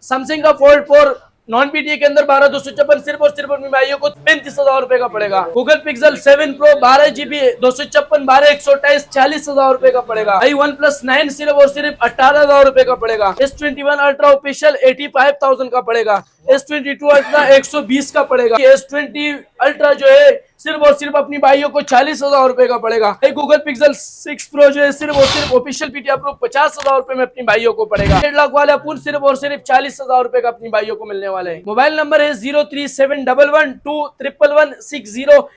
Samsung का fold 4 non PTA के अंदर 12/256 सिर्फ और सिर्फ अपने भाइयों को 35,000 रुपए का पड़ेगा। गूगल पिक्सल 7 प्रो 12 GB 256 12/128 40,000 रुपए का पड़ेगा भाई। वन प्लस 9 सिर्फ और सिर्फ 18,000 रुपए का पड़ेगा। S21 अल्ट्रा ऑफिशियल 85,000 का पड़ेगा। S22 अल्ट्रा 120 का पड़ेगा। S20 अल्ट्रा जो है सिर्फ और सिर्फ अपनी भाइयों को 40,000 रुपए का पड़ेगा। गूगल पिक्सल 6 प्रो जो है सिर्फ और सिर्फ ऑफिशियल पीटीए प्रो 50,000 रुपए में अपनी भाइयों को पड़ेगा। 1.5 लाख वाला फोन सिर्फ और सिर्फ 40,000 रुपए का अपनी भाइयों को मिलने वाला है। मोबाइल नंबर है 0371121160।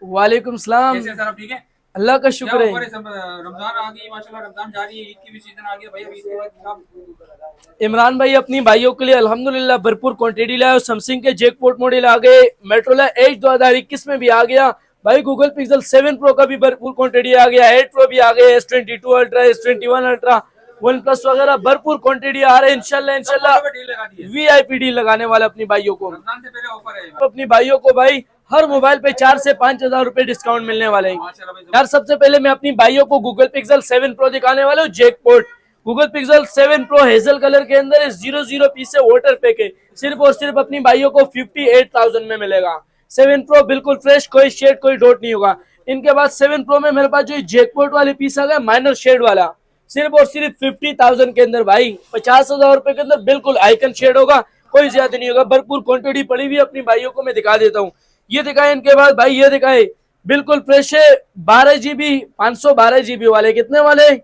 वालेकुम सलाम। कैसे हैं सर, आप ठीक है? अल्लाह का शुक्र है। रमजान आ गई माशाल्लाह, रमजान जा रही है, ईद की भी सीजन आ गया भैया। ईद के बाद इमरान भाई अपनी भाइयों के लिए अल्हम्दुलिल्लाह भरपूर क्वांटिटी लाए। सैमसंग के जैकपॉट मॉडल आ गए, मोटोरोला एज 2021 में भी आ गया भाई। गूगल पिक्सल 7 प्रो का भी भरपूर क्वांटिटी आ गया। 8 प्रो भी आ गया, S22 ultra, S21 ultra, one plus वगैरह भरपूर क्वांटिटी आ रहे हैं। इंशाल्लाह VIP डील लगाने वाले अपनी भाइयों को। रमजान से पहले ऑफर है अपनी भाइयों को भाई हर मोबाइल पे 4 से 5,000 रुपए डिस्काउंट मिलने वाले हैं यार। सबसे पहले मैं अपनी भाइयों को गूगल पिक्सल 7 प्रो दिखाने वाला हूँ। Jackpot Google pixel 7 pro hazel colour के अंदर है। 00 पीस से वाटर पैक है। सिर्फ और सिर्फ अपनी भाइयों को 58,000 में मिलेगा। 7 प्रो बिल्कुल फ्रेश, कोई शेड कोई डॉट नहीं होगा। इनके बाद 7 प्रो में मेरे पास जो जैकपॉट वाले पीस आ गया माइनर शेड वाला, सिर्फ और सिर्फ 50,000 के अंदर भाई। 50,000 रुपए के अंदर बिल्कुल आइकन शेड होगा, कोई ज्यादा नहीं होगा। भरपूर क्वांटिटी पड़ी हुई अपनी भाइयों को मैं दिखा देता हूँ। ये दिखाए, इनके बाद भाई ये दिखाए बिल्कुल फ्रेश है। 12 GB 512 GB वाले कितने वाले।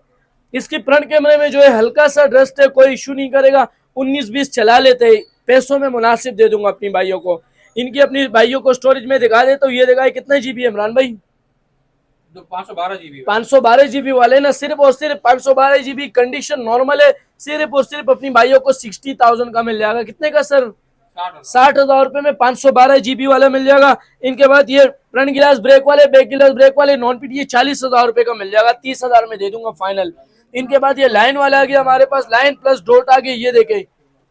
इसकी फ्रंट कैमरे में जो है हल्का सा डस्ट है, कोई इशू नहीं करेगा। 19-20 चला लेते हैं, पैसों में मुनासिब दे दूंगा अपनी भाइयों को। इनकी अपनी भाइयों को स्टोरेज में दिखा देता हूँ। ये दिखाए कितने GB है इमरान भाई। 512 GB 512 GB वाले ना सिर्फ और सिर्फ 512 GB कंडीशन नॉर्मल है। सिर्फ और सिर्फ अपनी भाइयों को 60,000 का मिल जाएगा। कितने का सर। 60,000 रुपए में 512 GB वाला मिल जाएगा। इनके बाद ये फ्रंट गिलास ब्रेक वाले, बैक गिलास ब्रेक वाले नॉन पीटीए 40,000 रुपए का मिल जाएगा। 30,000 में दे दूंगा फाइनल। इनके बाद ये लाइन वाला आ गया हमारे पास, लाइन प्लस डॉट आ गया। ये देखे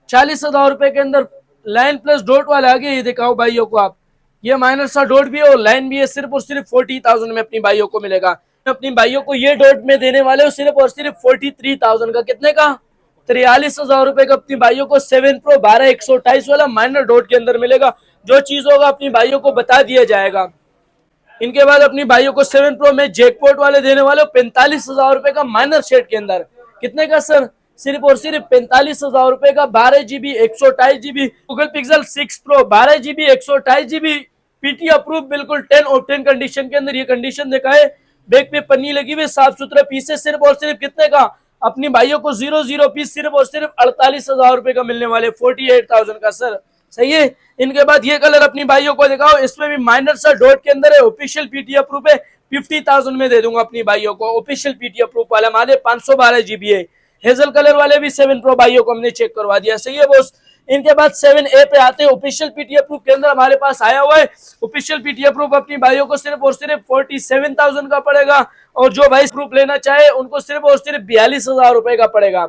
40,000 रुपए के अंदर लाइन प्लस डॉट वाला आ गया। ये दिखाओ भाइयों को आप, ये माइनर सा डॉट भी है और लाइन भी है। सिर्फ और सिर्फ 40,000 में अपनी भाइयों को मिलेगा। अपनी भाइयों को ये डॉट में देने वाले हो सिर्फ और सिर्फ 43,000 का। कितने का। 43,000 रुपए का अपनी भाइयों को 7 प्रो 12/128 वाला माइनर डॉट के अंदर मिलेगा। जो चीज होगा अपनी भाइयों को बता दिया जाएगा। इनके बाद अपनी भाइयों को 7 प्रो में जैकपॉट वाले देने वाले 45,000 रुपए का माइनर शेड के अंदर। कितने का सर। सिर्फ और सिर्फ 45,000 रुपए का 12 GB 128 GB Google pixel 6 pro 12 GB 128 GB PT approve बिल्कुल 10 ऑफ 10 कंडीशन के अंदर। ये कंडीशन देखा है, बैक पे पन्नी लगी हुई, साफ सुथरा पीस है। सिर्फ और सिर्फ कितने का अपनी भाइयों को 00 पीस सिर्फ और सिर्फ 48,000 रुपए का मिलने वाले। 48,000 का सर, सही है। इनके बाद ये कलर अपनी भाइयों को दिखाओ, इसमें भी माइनर सा डॉट के अंदर है। ऑफिशियल पीटी अप्रूव है। 50,000 में दे दूंगा अपनी भाइयों को। ऑफिशियल पीटी अप्रूव वाला हमारे 512 GB है। हेजल कलर वाले भी 7 प्रो भाइयों को हमने चेक करवा दिया, सही है बॉस। इनके बाद 7A पे आते हैं। ऑफिशियल पीटीए प्रूफ के अंदर हमारे पास आया हुआ है। ऑफिशियल पीटीए प्रूफ अपनी भाइयों को सिर्फ और सिर्फ 47,000 का पड़ेगा। और जो भाई प्रूफ लेना चाहे उनको सिर्फ और सिर्फ 42,000 रुपए का पड़ेगा।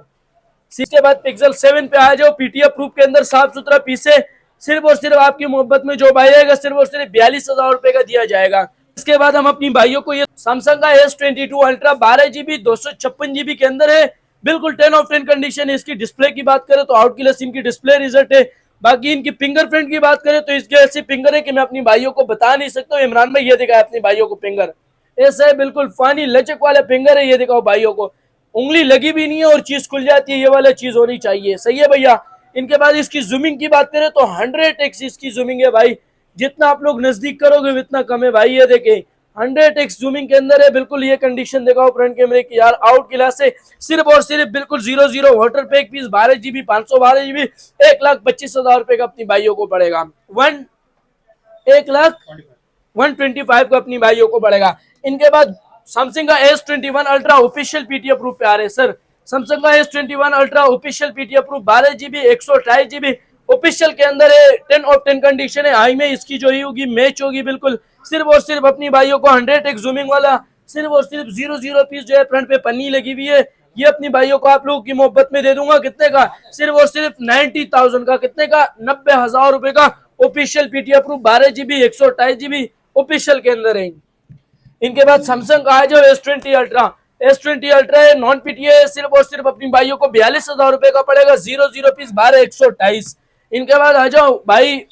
इसके बाद पिक्सल 7 पे आ जाओ। पीटीए प्रूफ के अंदर साफ सुथरा पीसे, सिर्फ और सिर्फ आपकी मोहब्बत में जो भाई आएगा सिर्फ और सिर्फ 42,000 रुपए का दिया जाएगा। इसके बाद हम अपनी भाइयों को ये सैमसंग का S22 अल्ट्रा 12 GB 256 GB के अंदर है। बिल्कुल 10 ऑफ 10 कंडीशन है। इसकी डिस्प्ले की बात करें तो आउट क्लास इनकी डिस्प्ले रिजल्ट है। बाकी इनकी फिंगरप्रिंट की बात करें तो इसके ऐसी फिंगर है कि मैं अपनी भाइयों को बता नहीं सकता हूँ। इमरान भाई ये दिखाया अपनी भाइयों को फिंगर, ऐसा है बिल्कुल फानी लचक वाला फिंगर है। ये दिखाओ भाइयों को, उंगली लगी भी नहीं है और चीज खुल जाती है। ये वाला चीज होनी चाहिए, सही है भैया। इनके बाद इसकी जूमिंग की बात करें तो 100x इसकी जूमिंग है भाई। जितना आप लोग नजदीक करोगे उतना कम है भाई। ये देखें 100x जूमिंग के अंदर है। बिल्कुल ये कंडीशन दिखाओ फ्रंट कैमरे की यार। आउट क्लास से सिर्फ और सिर्फ बिल्कुल 00 water pack piece 12 GB 512 GB 1,25,000 रुपए का अपनी भाइयों को पड़ेगा। 1,125,000 का अपनी भाइयों को पड़ेगा। इनके बाद सैमसंग का S21 ultra official PT approve पे आ रहे हैं सर। सैमसंग का S21 ultra official PT approve 12 GB 128 GB official के अंदर है। 10 ऑफ 10 कंडीशन है। आई में इसकी जो ही होगी मैच होगी बिल्कुल। सिर्फ और सिर्फ अपनी भाइयों को 100x जूमिंग वाला सिर्फ और सिर्फ 00 पीस जो है फ्रंट पे पन्नी लगी हुई है। ये अपनी भाइयों को आप लोगों की मोहब्बत में दे दूंगा। कितने का, सिर्फ और सिर्फ 90,000 का। कितने का, 90,000 रुपए का official PT approve 12 GB 128 GB official के अंदर है। इनके बाद सैमसंग का है जो S20 अल्ट्रा S20 अल्ट्रा है, नॉन पीटीए, सिर्फ और सिर्फ अपनी भाइयों को 42,000 रुपए का पड़ेगा। 00 पीस 12,128। इनके बाद आ जाओ भाई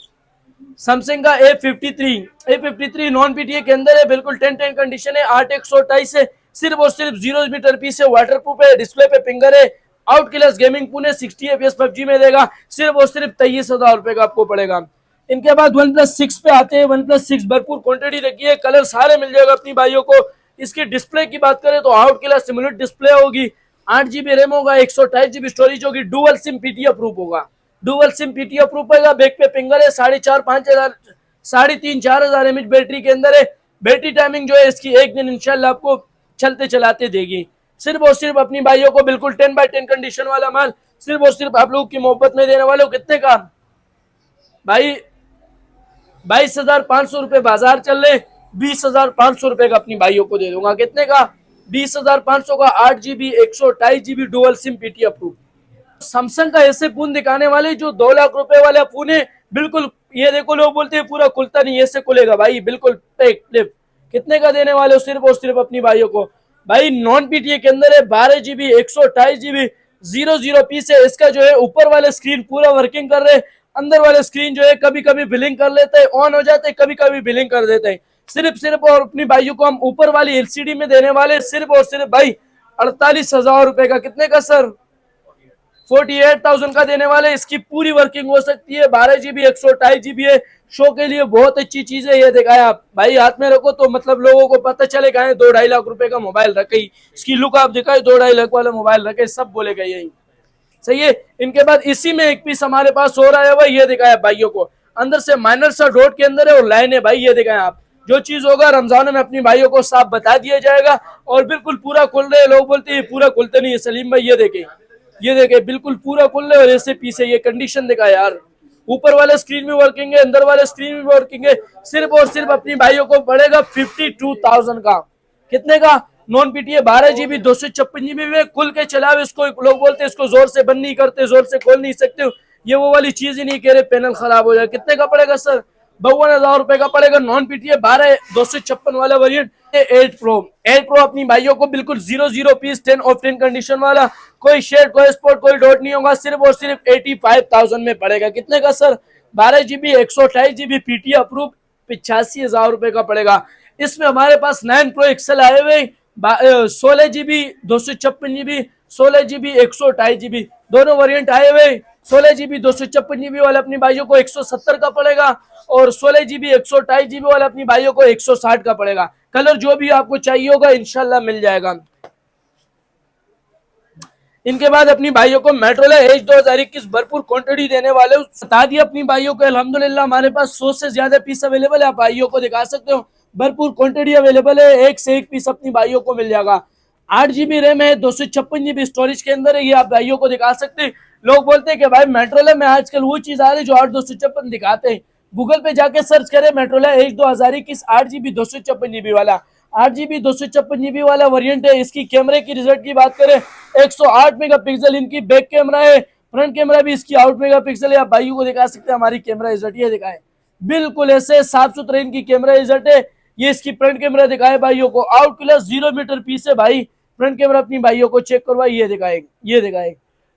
सैमसंग का A53 नॉन पीटीए के अंदर है, बिल्कुल 10-10 कंडीशन है, 8,128 है, सिर्फ और सिर्फ 0 मीटर पीस है, वाटर प्रूफ है, डिस्प्ले पे फिंगर है, out class gaming Pune 60 FPS PUBG में देगा, सिर्फ और सिर्फ 23,000 रुपए का आपको पड़ेगा। इनके बाद OnePlus 6 पे आते हैं। OnePlus 6 भरपूर क्वांटिटी रखी है, कलर सारे मिल जाएगा अपनी भाइयों को। इसकी डिस्प्ले की बात करें तो आउट क्लास सिमुलेट डिस्प्ले होगी, 8GB रैम होगा, 128GB स्टोरेज होगी, डुअल सिम पीटी अप्रूव होगा, डुअल सिम पीटी अप्रूव होगा, बैक पे फिंगर है, 3,500-4,000 एमएच बैटरी के अंदर है। बैटरी टाइमिंग जो है इसकी एक दिन इंशाल्लाह आपको चलते चलाते देगी। सिर्फ और सिर्फ अपनी भाइयों को बिल्कुल 10x10 कंडीशन वाला माल सिर्फ और सिर्फ आप लोगों की मोहब्बत में देने वाले हो। कितने का भाई? 22,500 रुपए बाजार चल रहे, 20,500 रुपए का अपनी भाइयों को दे दूंगा। कितने का? 20,500 का 8GB 128GB dual SIM PT approve. Samsung का ऐसे फोन दिखाने वाले जो 2 लाख रुपए वाला फोन है, बिल्कुल ये देखो लोग बोलते हैं पूरा खुलता नहीं, ऐसे खुलेगा भाई, बिल्कुल पैक क्लिप। कितने का देने वाले हो? सिर्फ और सिर्फ अपनी भाइयों को भाई नॉन पीटीए के अंदर है, 12GB 128GB 00 पीस है। इसका जो है ऊपर वाले स्क्रीन पूरा वर्किंग कर रहे, अंदर वाले स्क्रीन जो है कभी कभी बिलिंग कर लेते हैं, ऑन हो जाते हैं, कभी कभी बिलिंग कर देते हैं। सिर्फ और अपनी भाइयों को हम ऊपर वाली एलसीडी में देने वाले सिर्फ और सिर्फ भाई 48,000 रुपए का। कितने का सर? 48,000 का देने वाले। इसकी पूरी वर्किंग हो सकती है, 12GB 128GB है, शो के लिए बहुत अच्छी चीज है। ये दिखाया आप भाई हाथ में रखो तो मतलब लोगों को पता चलेगा 2-2.5 लाख रुपए का मोबाइल रखे, इसकी लुक आप दिखाए 2-2.5 लाख वाला मोबाइल रखे, सब बोलेगा यही, सही है। इनके बाद इसी में एक पीस हमारे पास हो रहा है भाई, ये दिखाया भाइयों को, अंदर से माइनर सा डॉट के अंदर है और लाइन है भाई, ये दिखाया आप। जो चीज होगा रमजान में अपनी भाइयों को साफ बता दिया जाएगा और बिल्कुल पूरा खुल रहे। लोग बोलते हैं पूरा खुलते नहीं है सलीम भाई, ये देखे बिल्कुल पूरा खुल रहे और ऐसे पीछे ये कंडीशन दिखा यार, ऊपर वाले स्क्रीन में वर्किंग है, अंदर वाले स्क्रीन में वर्किंग है। सिर्फ और सिर्फ अपनी भाइयों को पड़ेगा 52,000 का। कितने का? नॉन पीटीए 12GB 256GB में खुल के चलाओ इसको। लोग बोलते हैं इसको जोर से बंद नहीं करते, जोर से खोल नहीं सकते, ये वो वाली चीज ही नहीं कह रहे, पैनल खराब हो जाए। कितने का पड़ेगा सर? 52,000 रुपए का पड़ेगा। नॉन पीटीए 12 256 वाला वेरिएंट। 8 प्रो अपनी भाइयों को बिल्कुल 00 पीस 10/10 कंडीशन वाला, कोई शेड कोई स्पॉट कोई डॉट नहीं होगा, सिर्फ और सिर्फ 85,000 में पड़ेगा। कितने का sir? 12GB 128GB PT approve 85,000 रुपए का पड़ेगा। इसमें हमारे पास 9 प्रो एक्सल आए हुए, 16GB 256GB 16GB 128GB दोनों वेरिएंट आए हुए। 16GB 256GB वाला अपनी भाइयों को 170 का पड़ेगा और 16GB 128GB वाला अपनी भाइयों को 160 का पड़ेगा। कलर जो भी आपको चाहिए होगा इंशाल्लाह मिल जाएगा। इनके बाद अपनी भाइयों को मेट्रोला एज 2021 भरपूर क्वांटिटी देने वाले बता दिया अपनी भाइयों को। अल्हम्दुलिल्लाह हमारे पास 100 से ज्यादा पीस अवेलेबल है, आप भाइयों को दिखा सकते हो, भरपूर क्वांटिटी अवेलेबल है, एक से एक पीस अपनी भाइयों को मिल जाएगा। 8GB रैम है, 256GB स्टोरेज के अंदर है, ये आप भाइयों को दिखा सकते हैं। लोग बोलते हैं कि भाई मेट्रोला में आजकल वो चीज आ रही है जो 8/256 दिखाते हैं, गूगल पे जाके सर्च करें मेट्रोला एज 2021 8GB 256GB वाला, 8GB 256GB वाला वेरिएंट है। इसकी कैमरे की रिजल्ट की बात करें 108 मेगापिक्सल इनकी बैक कैमरा है, फ्रंट कैमरा भी इसकी 8 मेगापिक्सल है। आप भाइयों को दिखा सकते हैं हमारी कैमरा रिजल्ट, ये दिखाए बिल्कुल ऐसे साफ सुथरे इनकी कैमरा रिजल्ट है। ये इसकी फ्रंट कैमरा दिखाए भाइयों को, आउट क्लास 0 मीटर पीस है भाई। फ्रंट कैमरा अपनी भाइयों को चेक करवाई, ये दिखाए,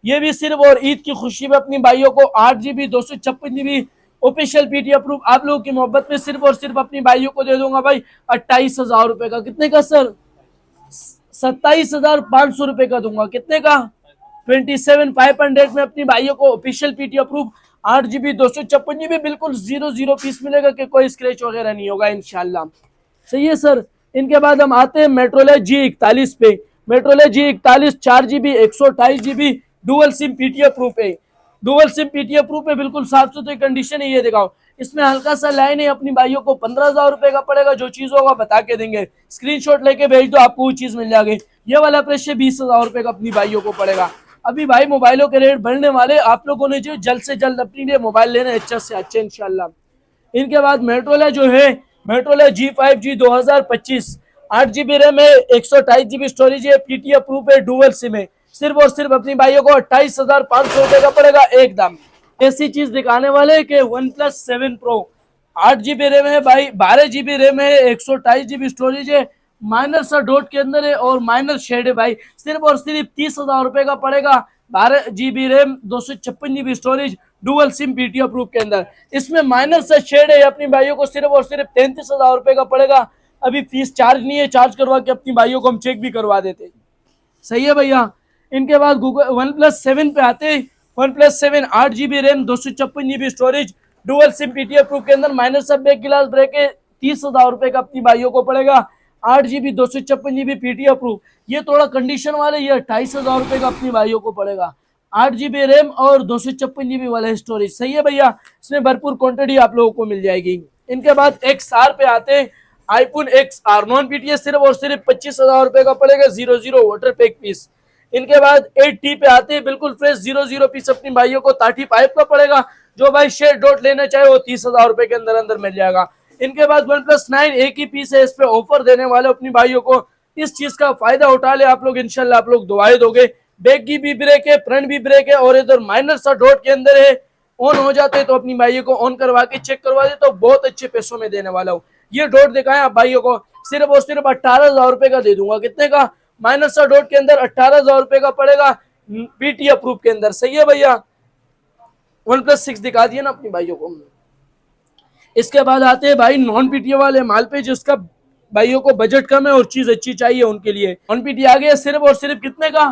ये भी सिर्फ और ईद की खुशी में अपनी भाइयों को 8GB 256GB official PT approve आप लोगों की मोहब्बत में सिर्फ और सिर्फ अपनी भाइयों को दे दूंगा भाई 28,000 रुपए का। कितने का सर? 27,500 रुपए का दूंगा। कितने का? 27,500 में अपनी भाइयों को official PT approve 8GB 256GB बिल्कुल 00 पीस मिलेगा कि कोई स्क्रैच वगैरह नहीं होगा इंशाल्लाह, सही है सर। इनके बाद हम आते हैं मेट्रोला G41 पे। मेट्रोला G41 4GB 128GB dual SIM PT approve है, डुअल सिम पीटी अप्रूव है, बिल्कुल साफ सुथरी कंडीशन है। ये दिखाओ, इसमें हल्का सा लाइन है, अपनी भाइयों को 15,000 रुपए का पड़ेगा। जो चीज होगा बता के देंगे, स्क्रीनशॉट लेके भेज दो, आपको वो चीज मिल जाएगी। ये वाला प्रेस 20,000 रुपए का अपनी भाइयों को पड़ेगा। अभी भाई मोबाइलों के रेट बढ़ने वाले, आप लोगों ने जो जल्द से जल्द अपनी लिए मोबाइल लेना अच्छा से अच्छा इंशाल्लाह। इनके बाद मेट्रोला जो है मेट्रोला G5G 2025 8GB रैम है, 128GB स्टोरेज है, पीटी अप्रूव है, डुअल सिम है। सिर्फ और सिर्फ अपनी भाइयों को 28,500 रुपए का पड़ेगा एकदम। ऐसी चीज दिखाने वाले कि OnePlus 7 Pro 8GB रैम है भाई, 12GB रैम है, 128GB स्टोरेज है, माइनर सा डॉट के अंदर है और माइनर शेड है भाई, सिर्फ और सिर्फ 30,000 रुपए का पड़ेगा। 12 GB RAM, 256 GB storage, dual SIM PTO proof के अंदर। इसमें माइनर सा शेड है, अपनी भाइयों को सिर्फ और सिर्फ 33,000 रुपए का पड़ेगा। अभी फीस चार्ज नहीं है, चार्ज करवा के अपनी भाइयों को हम चेक भी करवा देते। सही है भैया। इनके बाद गूगल OnePlus 7 पे आते हैं। OnePlus 7 8 GB RAM, 256 GB storage, dual SIM PTO proof के अंदर, माइनर सब बैक गिलास ब्रेक है। 30,000 रुपए का अपनी भाइयों को पड़ेगा। 8 GB 256 GB पीटीओ प्रूफ। ये थोड़ा कंडीशन वाले, ये 28,000 रुपए का अपनी भाइयों को पड़ेगा। 8 GB रैम और 256 GB वाला स्टोरेज। सही है भैया, इसमें भरपूर क्वांटिटी आप लोगों को मिल जाएगी। इनके बाद XR पे आते हैं। iPhone XR नॉन पीटीएस सिर्फ और सिर्फ 25,000 रुपए का पड़ेगा, 00 वाटर पैक पीस। इनके बाद 8T पे आते हैं, बिल्कुल फ्रेश 00 पीस अपनी भाइयों को 35 का पड़ेगा। जो भाई शेयर डॉट लेना चाहे वो 30,000 रुपए के अंदर अंदर मिल जाएगा। इनके बाद OnePlus 9 एक ही पीस है, इस पे ऑफर देने वाले अपनी भाइयों को। इस चीज का फायदा उठा ले आप लोग, इंशाल्लाह आप लोग दुआएं दोगे। बैक की भी ब्रेक है, फ्रंट भी ब्रेक है और इधर माइनर सा डॉट के अंदर है। ऑन हो जाते हैं तो अपनी भाइयों को ऑन करवा के चेक करवा दे, तो बहुत अच्छे पैसों में देने वाला हूँ। ये डॉट दिखाएं आप भाइयों को, सिर्फ और सिर्फ 18,000 रुपए का दे दूंगा। कितने का? माइनर सा डॉट के अंदर 18,000 रुपए का पड़ेगा, पीटीओ प्रूफ के अंदर। सही है भैया। OnePlus 6 दिखा दिया ना अपनी भाइयों को। इसके बाद आते हैं भाई नॉन पीटीओ वाले माल पे, जिसका भाइयों को बजट कम है और चीज अच्छी चाहिए उनके लिए। नॉन पीटी आ गया, सिर्फ और सिर्फ कितने का?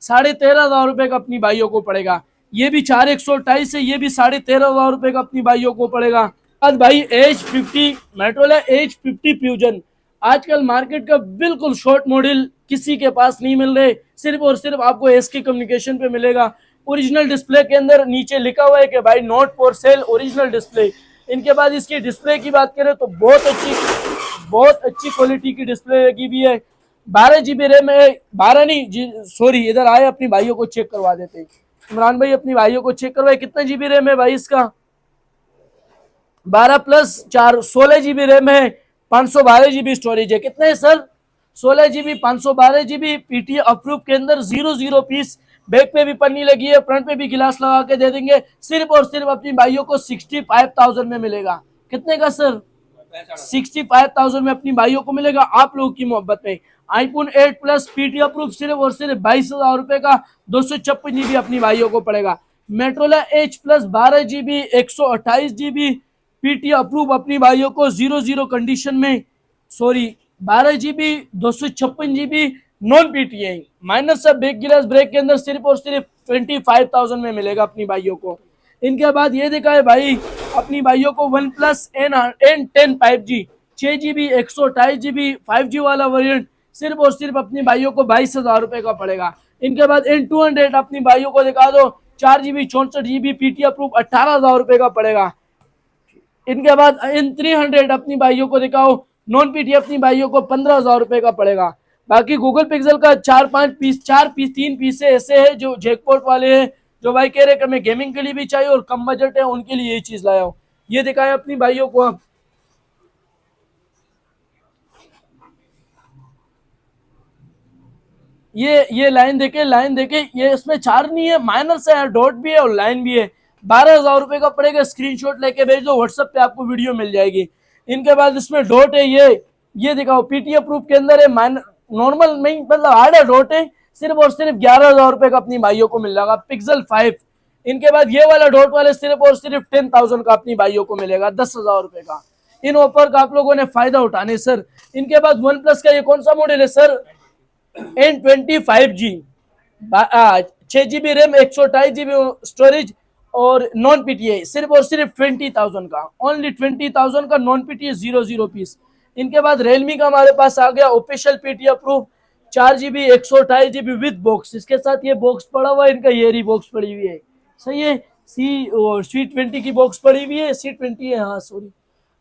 13,500 का अपनी भाइयों को पड़ेगा। ये भी 4128 है, ये भी 13,500 का अपनी भाइयों को पड़ेगा। आज भाई H50 मेट्रोला H50 फ्यूजन, आजकल मार्केट का बिल्कुल शॉर्ट मॉडल किसी के पास नहीं मिल रहे, सिर्फ और सिर्फ आपको SK कम्युनिकेशन पे मिलेगा। ओरिजिनल डिस्प्ले के अंदर नीचे लिखा हुआ है कि भाई not for sale, original display. इनके बाद इसकी डिस्प्ले की बात करें तो बहुत अच्छी क्वालिटी की डिस्प्ले लगी हुई है। 12 GB रैम है, 12 नहीं जी सॉरी, इधर आए अपनी भाइयों को चेक करवा देते हैं। इमरान भाई अपनी भाइयों को चेक करवाए, कितना GB रैम है भाई इसका? 12 + 4 16 GB रैम है, 512 GB स्टोरेज है। कितने है sir? 16 GB 512 GB PTO approve के अंदर, 00 पीस। बैक पे भी पन्नी लगी है, फ्रंट पे भी गिलास लगा के दे देंगे। सिर्फ और सिर्फ अपनी भाइयों को 65,000 में मिलेगा। कितने का सर? 65,000 में अपनी भाइयों को मिलेगा, आप लोगों की मोहब्बत में। iPhone 8 Plus पीटीओ प्रूफ सिर्फ और सिर्फ 22,000 का 256 GB अपनी भाइयों को पड़ेगा। मेट्रोला H Plus 12 GB 128 GB PTO approve अपनी भाइयों को 00 कंडीशन में, sorry 12 GB 256 GB non PTI minus सब बैक गिलास ब्रेक के अंदर, सिर्फ और सिर्फ 25,000 में मिलेगा अपनी भाइयों को। इनके बाद ये देखा है भाई अपनी भाइयों को OnePlus N10 5G 6 GB 128 GB 5G वाला वेरिएंट, सिर्फ और सिर्फ अपनी भाइयों को 22,000 का पड़ेगा। इनके बाद N200 अपनी भाइयों को दिखा दो, 4 GB 64 GB पीटीओ प्रूफ 18,000 का पड़ेगा। इनके बाद N300 अपनी भाइयों को दिखाओ, नॉन पीटी अपनी भाइयों को 15,000 का पड़ेगा। बाकी गूगल पिक्सल का 3 पीस ऐसे है जो जैकपॉट वाले हैं, जो भाई कह रहे कि मैं गेमिंग के लिए भी चाहिए और कम बजट है उनके लिए ये चीज लाया हूँ। ये दिखाया अपनी भाइयों को। ये लाइन देखे, ये इसमें 4 नहीं है, माइनर से है, डॉट भी है और लाइन भी है। 12,000 का पड़ेगा। स्क्रीनशॉट लेके भेज दो, व्हाट्सएप पे आपको वीडियो मिल जाएगी। इनके बाद इसमें डॉट है, ये दिखाओ पीटीओ प्रूफ के अंदर है, नॉर्मल नहीं मतलब हार्ड डॉट है, सिर्फ और सिर्फ 11,000 का अपनी भाइयों को मिल जाएगा। Pixel 5। इनके बाद ये वाला डॉट वाले सिर्फ और सिर्फ 10,000 का अपनी भाइयों को मिलेगा, 10,000 का। इन ऑफर का आप लोगों ने फायदा उठाने सर। इनके बाद OnePlus का ये कौन सा मॉडल है sir? N25G 6 GB RAM 128 GB storage और नॉन पीटीए, सिर्फ और सिर्फ 20,000 का, ओनली 20,000 का नॉन पीटीए 00 पीस। इनके बाद Realme का हमारे पास आ गया official PTA approve 4 GB 128 GB with box. इसके साथ ये बॉक्स पड़ा हुआ है, इनका ये बॉक्स पड़ी हुई है। सही है। C20 की बॉक्स पड़ी हुई है, C20 है, हाँ सॉरी।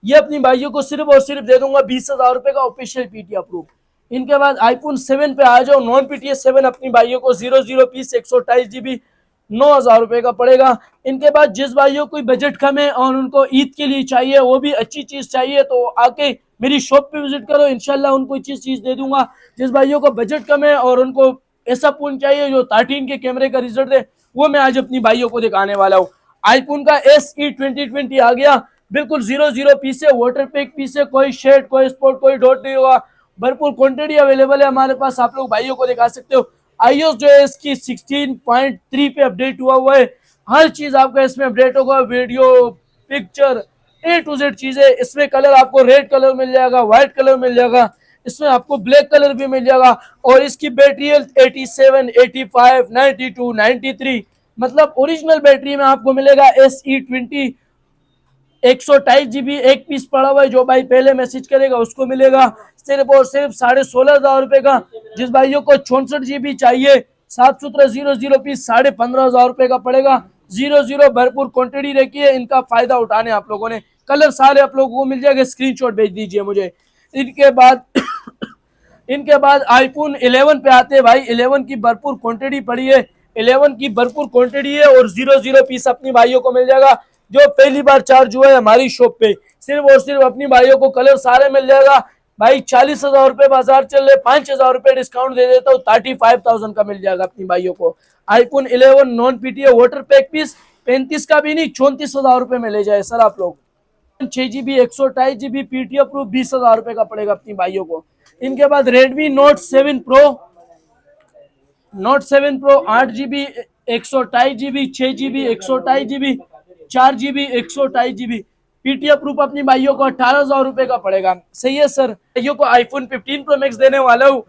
ये अपनी भाइयों को सिर्फ और सिर्फ दे दूंगा 20,000 का ऑफिशियल पीटीए अप्रूव। इनके बाद iPhone 7 पे आ जाओ, नॉन पीटीए 7 अपनी भाइयों को 00 पीस 128 GB 9,000 का पड़ेगा। इनके बाद जिस भाइयों को बजट कम है और उनको ईद के लिए चाहिए, वो भी अच्छी चीज चाहिए, तो आके मेरी शॉप पे विजिट करो, इंशाल्लाह उनको अच्छी चीज दे दूंगा। जिस भाइयों को बजट कम है और उनको ऐसा फोन चाहिए जो 13 के कैमरे का रिजल्ट दे, वो मैं आज अपनी भाइयों को दिखाने वाला हूँ। iPhone का SE 2020 आ गया, बिल्कुल 00 पीस है, वाटर पैक पीस है, कोई शेड कोई स्पॉट कोई डॉट नहीं होगा। भरपूर क्वांटिटी अवेलेबल है हमारे पास, आप लोग भाइयों को दिखा सकते हो। iOS जो है इसकी 16.3 पे अपडेट हुआ है। हर चीज आपका इसमें अपडेट होगा, video, picture, A to Z चीजें। इसमें कलर आपको रेड कलर मिल जाएगा, व्हाइट कलर मिल जाएगा, इसमें आपको ब्लैक कलर भी मिल जाएगा। और इसकी बैटरी हेल्थ 87, 85, 92, 93, मतलब ओरिजिनल बैटरी में आपको मिलेगा। SE20 128 GB एक पीस पड़ा हुआ है, जो भाई पहले मैसेज करेगा उसको मिलेगा सिर्फ और सिर्फ 16,500 रुपए का। जिस भाइयों को 64 GB चाहिए, साफ सुथरा 00 पीस 15,500 रुपए का पड़ेगा। 00 भरपूर क्वांटिटी रखी है, इनका फायदा उठाने आप लोगों ने। कलर सारे आप लोगों को मिल जाएगा, स्क्रीनशॉट भेज दीजिए मुझे। इनके बाद इनके बाद आईफोन 11 पे आते हैं भाई। 11 की भरपूर क्वांटिटी पड़ी है, 11 की भरपूर क्वांटिटी है और 00 पीस अपनी भाइयों को मिल जाएगा जो पहली बार चार्ज हुआ है हमारी शॉप पे। सिर्फ और सिर्फ अपनी भाइयों को कलर सारे मिल जाएगा भाई। 40,000 रुपए बाजार चल रहे, 5,000 रुपए डिस्काउंट दे देता हूँ, 35,000 का मिल जाएगा अपनी भाइयों को। IPhone 11 non PTA water pack piece 35 का भी नहीं, 34,000 रुपए में ले जाए सर आप लोग। 6 GB 128 GB पीटीए प्रूफ 20,000 रुपए का पड़ेगा अपनी भाइयों को। इनके बाद Redmi Note 7 Pro, Note 7 Pro 8 GB 128 GB, 6 GB 128 GB, 4 GB 128 GB PTA proof अपनी भाइयों को 18,000 रुपए का पड़ेगा। सही है सर। भाइयों को आईफोन 15 Pro Max देने वाला हूँ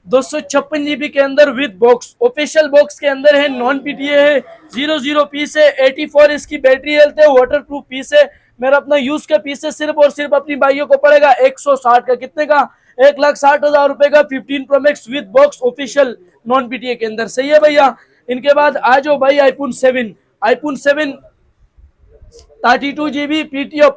256 GB के अंदर विद बॉक्स। ऑफिशियल बॉक्स के अंदर है, नॉन पीटीए है, 00 पीस है, 84 इसकी बैटरी हेल्थ है, वाटर प्रूफ पीस है, मेरा अपना यूज का पीस है। सिर्फ और सिर्फ अपनी भाइयों को पड़ेगा 160 का। कितने का? 1,60,000 रुपए का 15 Pro Max with box official non PTA के अंदर। सही है भैया। इनके बाद आ जाओ भाई iPhone 7, iPhone 7 32 GB PTA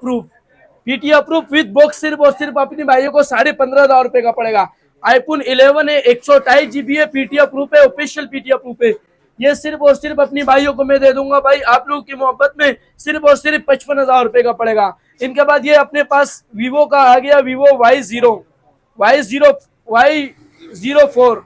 proof with box. सिर्फ और सिर्फ अपनी भाइयों को 15,500 रुपए का पड़ेगा। आईफोन 11 है, 128 GB है, पीटीए प्रूफ है, ऑफिशियल पीटीए प्रूफ है। ये सिर्फ और सिर्फ अपनी भाइयों को मैं दे दूंगा भाई आप लोगों की मोहब्बत में, सिर्फ और सिर्फ 55,000 रुपए का पड़ेगा। इनके बाद ये अपने पास वीवो का आ गया, Vivo Y04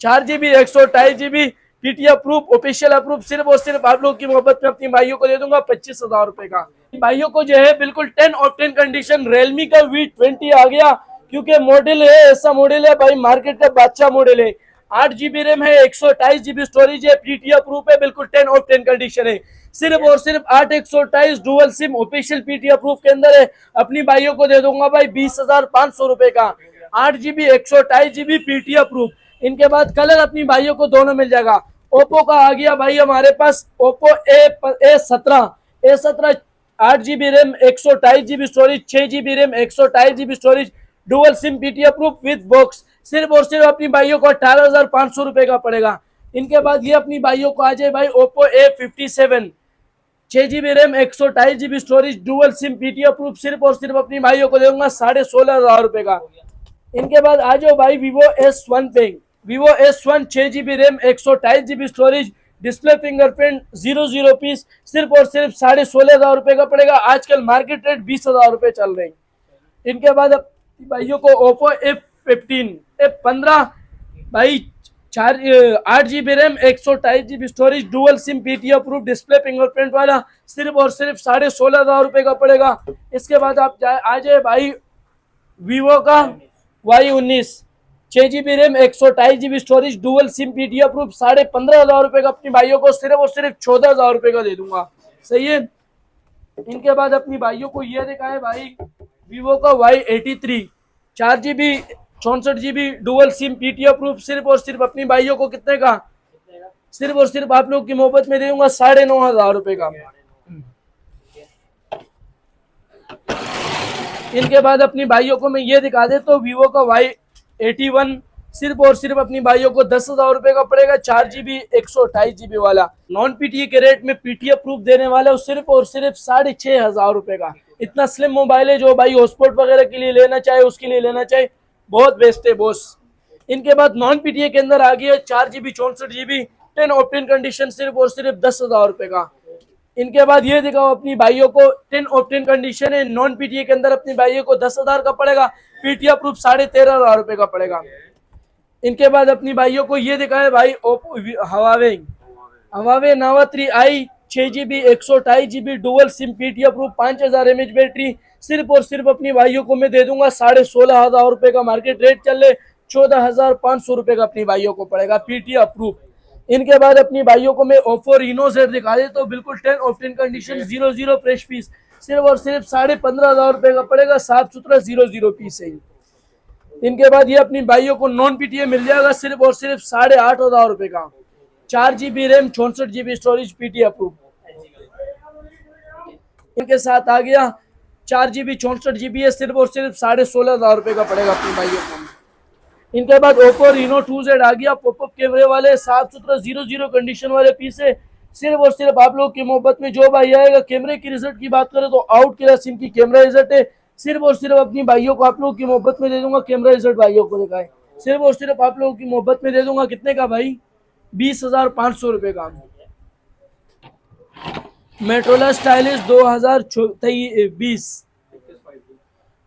4 GB 128 GB PTA proof, official approve. सिर्फ और सिर्फ आप लोग की मोहब्बत में अपनी भाइयों को दे दूंगा 25,000 रुपए का। भाइयों को जो है बिल्कुल 10 ऑफ 10 कंडीशन Realme का V20 आ गया, क्योंकि मॉडल है, ऐसा मॉडल है भाई, मार्केट का बादशाह मॉडल है। 8 GB रैम है, 128 GB स्टोरेज है, पीटीए प्रूफ है, बिल्कुल 10 ऑफ 10 कंडीशन है। सिर्फ और सिर्फ 8 128 dual SIM official PTA proof के अंदर है। अपनी भाइयों को दे दूंगा भाई 20,500 रुपए का। 8 GB 128 GB पीटीए प्रूफ। इनके बाद कलर अपनी भाइयों को दोनों मिल जाएगा। ओप्पो का आ गया भाई हमारे पास, Oppo A17 8 GB RAM 128 GB storage, 6 GB RAM 128 GB storage, dual SIM PTA proof with box. सिर्फ और सिर्फ अपनी भाइयों को 18,500 रुपए का पड़ेगा। इनके बाद ये अपनी भाइयों को आ जाए भाई Oppo A57 6 GB RAM 128 GB storage, dual SIM PTA proof. सिर्फ और सिर्फ अपनी भाइयों को दूंगा 16,500 रुपए का। इनके बाद आ जाओ भाई वीवो S1 पे, Vivo S1 6 GB RAM 128 GB storage, display fingerprint, 00 piece. सिर्फ और सिर्फ 16,500 रुपए का पड़ेगा। आजकल मार्केट रेट 20,000 रुपए चल रहे हैं। इनके बाद भाइयों को ओप्पो F15 भाई 8 GB RAM 128 GB storage, dual SIM PTA proof, display fingerprint वाला। सिर्फ और सिर्फ 16,500 रुपए का पड़ेगा। इसके बाद आप आ जाए भाई वीवो का Y19 6 GB RAM 128 GB storage, dual SIM PTA proof, 15,500 रुपए का अपनी भाइयों को सिर्फ और सिर्फ 14,000 रुपए का दे दूंगा। सही है। इनके बाद अपनी भाइयों को ये देखा है भाई वीवो का Y83 4 GB 64 GB dual SIM PTA proof. सिर्फ और सिर्फ अपनी भाइयों को कितने का? सिर्फ और सिर्फ आप लोग की मोहब्बत में दूंगा 9,500 रुपए का। इनके बाद अपनी भाइयों को मैं ये दिखा दे तो वीवो का Y81 सिर्फ और सिर्फ अपनी भाइयों को 10,000 रुपए का पड़ेगा। 4 GB 128 GB वाला नॉन पीटीए के रेट में पीटीए प्रूफ देने वाला है, सिर्फ और सिर्फ 6,500 रुपए का। इतना स्लिम मोबाइल है, जो भाई हॉटस्पॉट वगैरह के लिए लेना चाहे उसके लिए लेना चाहे, बहुत बेस्ट है बॉस। इनके बाद नॉन पीटीए के अंदर आ गया 4 GB 64 GB 10 ऑफ 10 कंडीशन, सिर्फ और सिर्फ 10,000 रुपए का। इनके बाद ये दिखाओ अपनी भाइयों को 10 ऑफ 10 कंडीशन है, नॉन पीटीए के अंदर अपनी भाइयों को 10,000 का पड़ेगा, पीटीए प्रूफ 13,500 रुपए का पड़ेगा। इनके बाद अपनी भाइयों को ये दिखाए भाई ओप्पो हवावे नावा 3i 6 GB 128 GB dual SIM PT approve 5000 mAh battery सिर्फ और सिर्फ अपनी भाइयों को मैं दे दूंगा 16,500 रुपए का मार्केट रेट चल रहे 14,500 रुपए का अपनी भाइयों को पड़ेगा पीटी अप्रूव। इनके बाद अपनी भाइयों को मैं ओप्पो रीनो Z दिखा देता हूँ, बिल्कुल 10 ऑफ 10 कंडीशन 00 फ्रेश पीस सिर्फ और सिर्फ 15,500 रुपए का पड़ेगा, साफ सुथरा 00 पीस है। इनके बाद ये अपनी भाइयों को नॉन पीटीए मिल जाएगा सिर्फ और सिर्फ 8,500 रुपए का, 4 GB RAM 64 GB storage PT approve. इनके साथ आ गया 4 GB 64 GB है, सिर्फ और सिर्फ 16,500 रुपए का पड़ेगा अपनी भाइयों को। इनके बाद ओप्पो रीनो 2Z आ गया, पॉपअप कैमरे वाले साफ सुथरा 00 कंडीशन वाले पीस है, सिर्फ और सिर्फ आप लोग की मोहब्बत में जो भाई आएगा। कैमरे की रिजल्ट की बात करें तो आउट क्लास इनकी कैमरा रिजल्ट है, सिर्फ और सिर्फ अपनी भाइयों को आप लोग की मोहब्बत में दे दूंगा। कैमरा रिजल्ट भाइयों को दिखाए, सिर्फ और सिर्फ आप लोगों की मोहब्बत में दे दूंगा। कितने का भाई? 20,500 रुपए का। मेट्रोला स्टाइलिश 2020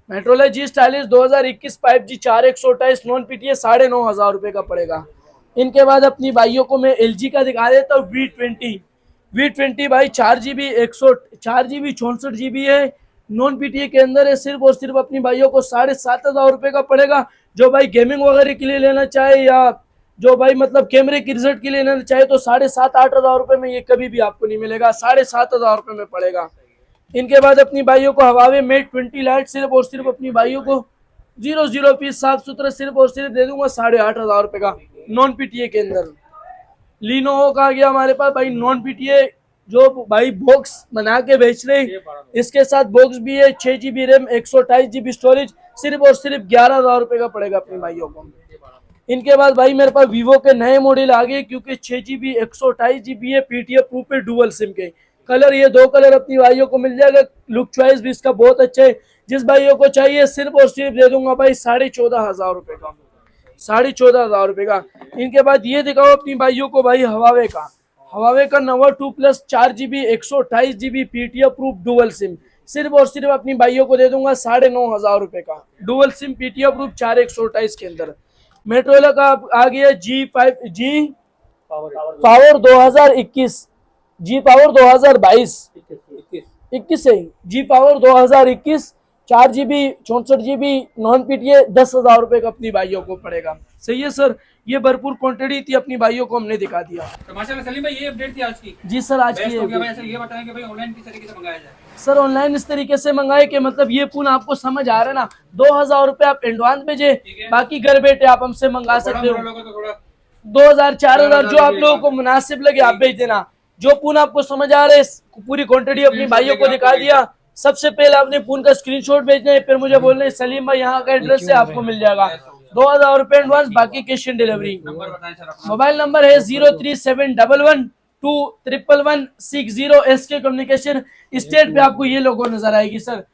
मेट्रोला जी स्टाइलिश 2021 5G 4128 नॉन पीटीए 9,500 रुपए का पड़ेगा। इनके बाद अपनी भाइयों को मैं LG का दिखा देता हूँ V20 भाई 4 GB 64 GB है, नॉन पीटीए के अंदर है, सिर्फ और सिर्फ अपनी भाइयों को 7,500 रुपए का पड़ेगा। जो भाई गेमिंग वगैरह के लिए लेना चाहे या जो भाई मतलब कैमरे की रिजल्ट के लिए लेना चाहे तो 7,500-8,000 रुपए में ये कभी भी आपको नहीं मिलेगा, 7,500 रुपए में पड़ेगा। इनके बाद अपनी भाइयों को हवावे मेट 20 लाइट सिर्फ और सिर्फ अपनी भाइयों को 00 पीस साफ सुथरा सिर्फ और सिर्फ दे दूंगा 8,500 रुपए का, नॉन पीटीए के अंदर। लिनोवो का आ गया हमारे पास भाई नॉन पीटीए, जो भाई बॉक्स बना के बेच रहे, इसके साथ बॉक्स भी है, 6 GB रैम 128 GB स्टोरेज सिर्फ और सिर्फ 11,000 रुपए का पड़ेगा अपनी भाइयों को। इनके बाद भाई मेरे पास वीवो के नए मॉडल आ गए, क्योंकि 6 GB 128 GB है, पीटीए प्रूफ है, डुअल सिम के कलर, ये 2 कलर अपनी भाइयों को मिल जाएगा। लुक चॉइस भी इसका बहुत अच्छा है, जिस भाइयों को चाहिए सिर्फ और सिर्फ दे दूंगा भाई 14,500 रुपए का, 14,500 रुपए का। इनके बाद ये दिखाओ अपनी भाइयों को भाई हवावे का नवा 2 plus 4 GB 128 GB PTA proof dual SIM सिर्फ और सिर्फ अपनी भाइयों को दे दूंगा 9,500 रुपए का, डुअल सिम पीटीए प्रूफ 4,128 के अंदर। मेट्रोला का आ गया G पावर 2021 जी पावर 2022 है, G power 2021 4 GB 64 GB non PTA 10,000 रुपए का अपनी भाइयों को पड़ेगा। सही है सर, ये भरपूर क्वांटिटी थी, अपनी भाइयों को हमने दिखा दिया। तो माशाल्लाह सलीम भाई ये अपडेट थी आज की। जी सर, आज की तो क्या भाई ये बताएं कि भाई ऑनलाइन किस तरीके से मंगाया जाए? सर ऑनलाइन इस तरीके से मंगाए कि मतलब ये फोन आपको समझ आ रहा है ना, 2,000 रुपए आप एडवांस भेजे, बाकी घर बैठे आप हमसे मंगा सकते हो। 2,000 4,000 जो आप लोगों को मुनासिब लगे आप भेज देना। जो फोन आपको समझ आ रहा है पूरी क्वांटिटी अपनी भाइयों को दिखा दिया। सबसे पहले आपने फोन का स्क्रीनशॉट भेजना है, फिर मुझे बोलना है सलीम भाई यहाँ का एड्रेस से आपको मिल जाएगा। 2,000 रुपए एडवांस, बाकी cash on delivery. Mobile number है 0371121160 SK कम्युनिकेशन। स्टेट पे आपको ये लोगो नजर आएगी सर।